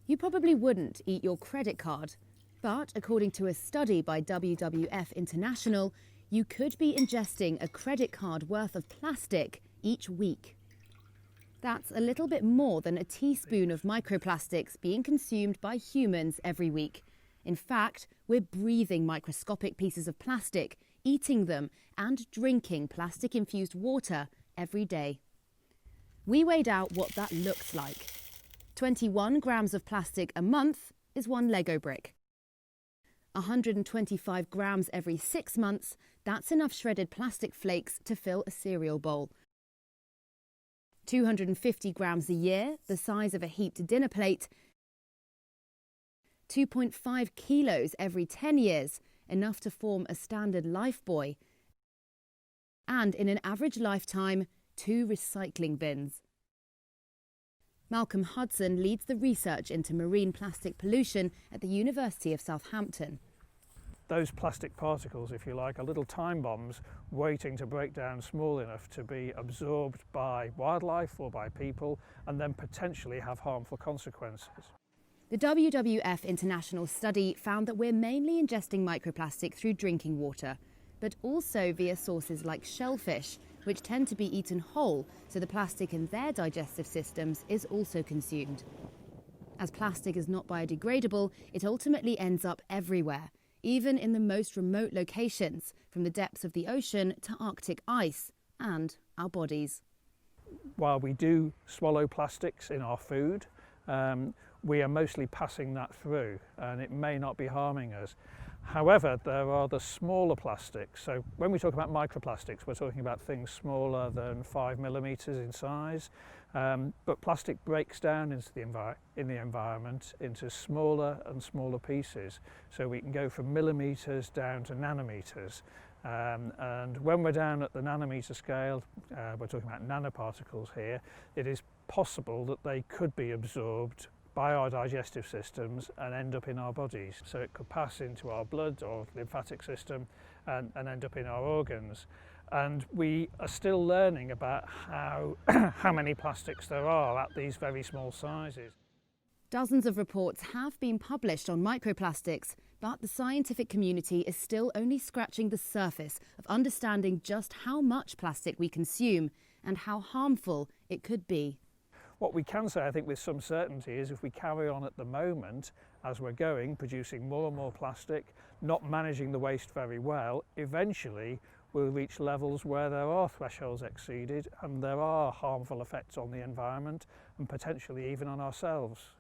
You probably wouldn't eat your credit card, but according to a study by WWF International, you could be ingesting a credit card worth of plastic each week. That's a little bit more than a teaspoon of microplastics being consumed by humans every week. In fact, we're breathing microscopic pieces of plastic, eating them, and drinking plastic-infused water every day. We weighed out what that looks like. 21 grams of plastic a month is one Lego brick. 125 grams every 6 months, that's enough shredded plastic flakes to fill a cereal bowl. 250 grams a year, the size of a heaped dinner plate. 2.5 kilos every 10 years, enough to form a standard lifebuoy. And in an average lifetime, 2 recycling bins. Malcolm Hudson leads the research into marine plastic pollution at the University of Southampton. Those plastic particles, if you like, are little time bombs waiting to break down small enough to be absorbed by wildlife or by people and then potentially have harmful consequences. The WWF International study found that we're mainly ingesting microplastic through drinking water, but also via sources like shellfish, which tend to be eaten whole, so the plastic in their digestive systems is also consumed. As plastic is not biodegradable, it ultimately ends up everywhere, even in the most remote locations, from the depths of the ocean to Arctic ice, and our bodies. While we do swallow plastics in our food, we are mostly passing that through and it may not be harming us. However, there are the smaller plastics. So when we talk about microplastics, we're talking about things smaller than 5 millimeters in size. But plastic breaks down into the environment into smaller and smaller pieces. So we can go from millimeters down to nanometers. And when we're down at the nanometer scale, we're talking about nanoparticles here, it is possible that they could be absorbed by our digestive systems and end up in our bodies. So it could pass into our blood or lymphatic system and end up in our organs. And we are still learning about how many plastics there are at these very small sizes. Dozens of reports have been published on microplastics, but the scientific community is still only scratching the surface of understanding just how much plastic we consume and how harmful it could be. What we can say, I think, with some certainty is if we carry on at the moment, as we're going, producing more and more plastic, not managing the waste very well, eventually we'll reach levels where there are thresholds exceeded and there are harmful effects on the environment and potentially even on ourselves.